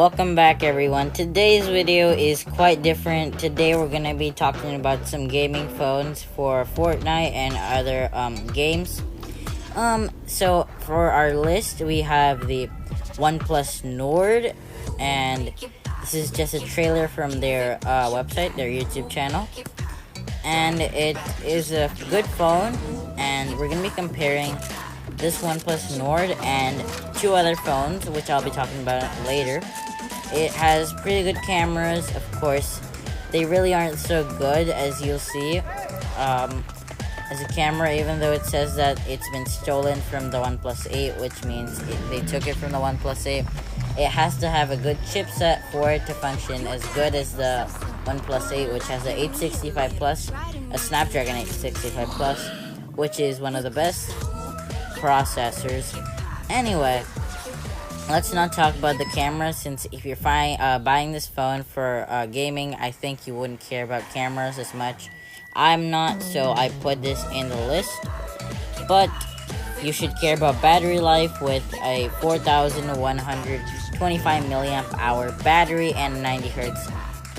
welcome back everyone. Today's video is quite different. Today we're gonna be talking about some gaming phones for Fortnite and other games. So for our list we have the OnePlus Nord, and this is just a trailer from their website, their YouTube channel. And it is a good phone, and we're gonna be comparing this OnePlus Nord and two other phones, which I'll be talking about later. It has pretty good cameras, of course. They really aren't so good, as you'll see. As a camera, even though it says that it's been stolen from the OnePlus 8, which means they took it from the OnePlus 8. It has to have a good chipset for it to function as good as the OnePlus 8, which has a 865 Plus, a Snapdragon 865 Plus, which is one of the best processors. Anyway, let's not talk about the camera, since if you're buying this phone for gaming, I think you wouldn't care about cameras as much. I'm not, so I put this in the list. But you should care about battery life with a 4125 milliamp hour battery and 90 Hz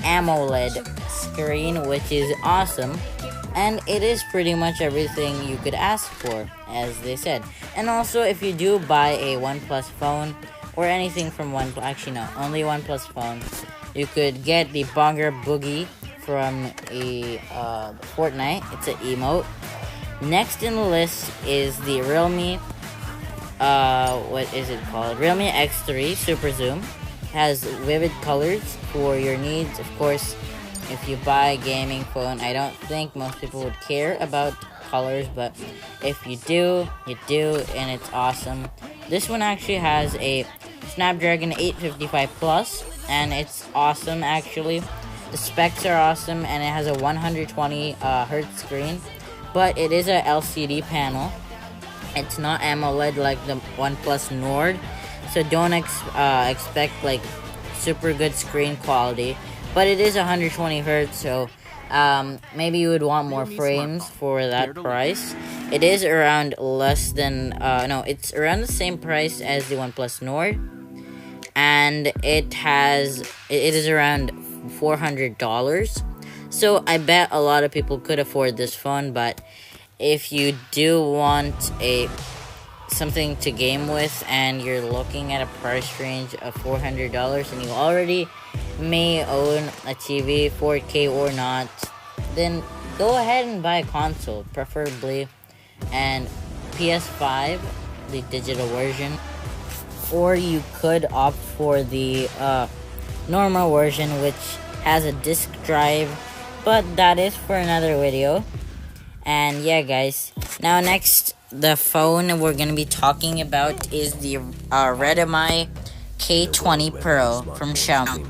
AMOLED screen, which is awesome. And it is pretty much everything you could ask for, as they said. And also, if you do buy a OnePlus phone or anything from OnePlus, actually no, only OnePlus phone, you could get the Bonger Boogie from a Fortnite. It's an emote. Next in the list is the Realme, what is it called? Realme X3 Super Zoom. Has vivid colors for your needs. Of course, if you buy a gaming phone, I don't think most people would care about colors, but if you do, you do, and it's awesome. This one actually has a Snapdragon 855 Plus, and it's awesome actually. The specs are awesome, and it has a 120 Hz screen, but it is a LCD panel. It's not AMOLED like the OnePlus Nord, so don't expect like super good screen quality. But it is 120 Hz, so maybe you would want more frames for that price. It is around less than, it's around the same price as the OnePlus Nord. And it is around $400. So I bet a lot of people could afford this phone, but if you do want something to game with and you're looking at a price range of $400 and you already may own a TV, 4K or not, then go ahead and buy a console, preferably and PS5, the digital version, or you could opt for the normal version, which has a disc drive, but that is for another video. And yeah guys, now next, the phone we're going to be talking about is the Redmi K20 Pro from Xiaomi.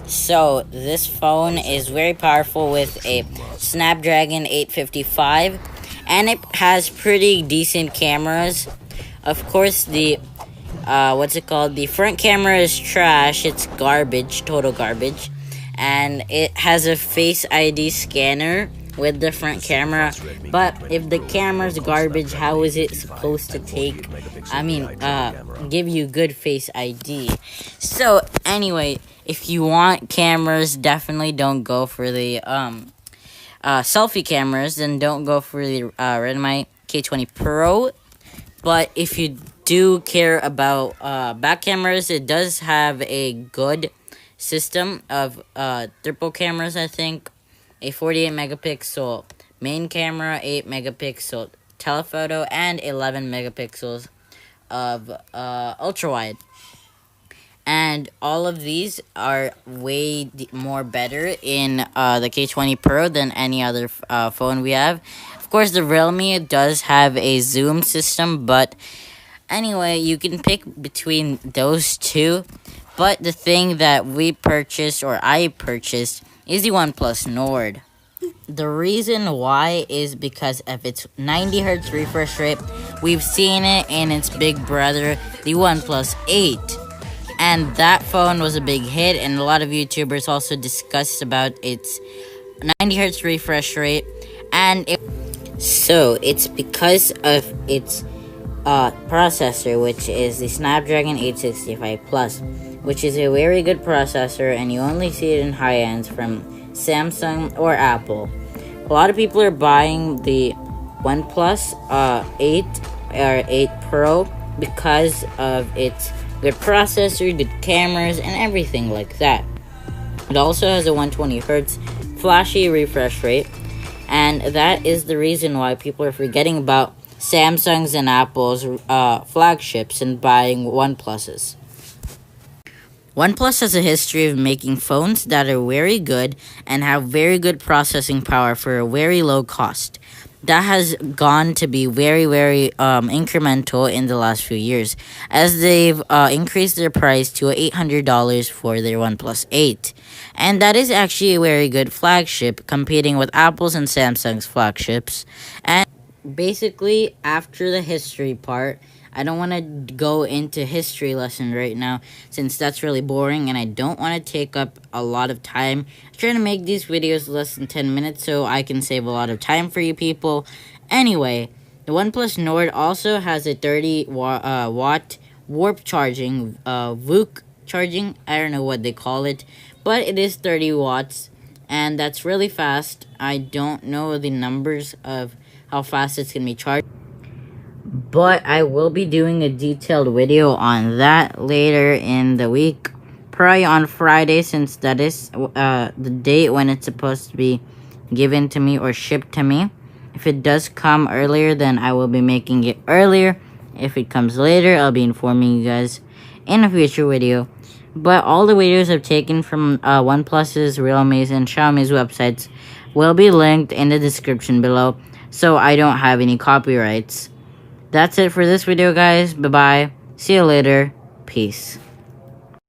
So this phone is very powerful with a Snapdragon 855, and it has pretty decent cameras. Of course, the the front camera is trash. It's garbage, total garbage. And it has a Face ID scanner with the front camera, but if the camera's garbage, how is it supposed to give you good Face ID? So anyway, if you want cameras, definitely don't go for the selfie cameras, then don't go for the Redmi K20 Pro. But if you do care about back cameras, it does have a good system of triple cameras, I think. A 48 megapixel main camera, 8 megapixel telephoto, and 11 megapixels of ultra wide. And all of these are way more better in the K20 Pro than any other phone we have. Of course, the Realme does have a zoom system, but anyway, you can pick between those two. But the thing that I purchased is the OnePlus Nord. The reason why is because of its 90 Hz refresh rate. We've seen it in its big brother, the OnePlus 8. And that phone was a big hit, and a lot of YouTubers also discussed about its 90 Hz refresh rate. And so it's because of its processor, which is the Snapdragon 865 Plus, which is a very good processor, and you only see it in high ends from Samsung or Apple. A lot of people are buying the OnePlus 8 or 8 Pro because of its good processor, good cameras, and everything like that. It also has a 120 Hz flashy refresh rate, and that is the reason why people are forgetting about Samsung's and Apple's flagships and buying OnePluses. OnePlus has a history of making phones that are very good and have very good processing power for a very low cost. That has gone to be very incremental in the last few years, as they've increased their price to $800 for their OnePlus 8. And that is actually a very good flagship, competing with Apple's and Samsung's flagships. And basically, after the history part, I don't want to go into history lesson right now, since that's really boring and I don't want to take up a lot of time. I'm trying to make these videos less than 10 minutes so I can save a lot of time for you people. Anyway, the OnePlus Nord also has a 30 watt warp charging, VOOC charging, I don't know what they call it, but it is 30 watts, and that's really fast. I don't know the numbers of how fast it's going to be charged, but I will be doing a detailed video on that later in the week, probably on Friday, since that is the date when it's supposed to be given to me or shipped to me. If it does come earlier, then I will be making it earlier. If it comes later, I'll be informing you guys in a future video. But all the videos I've taken from OnePlus's, Realme's, and Xiaomi's websites will be linked in the description below, so I don't have any copyrights. That's it for this video, guys. Bye-bye. See you later. Peace.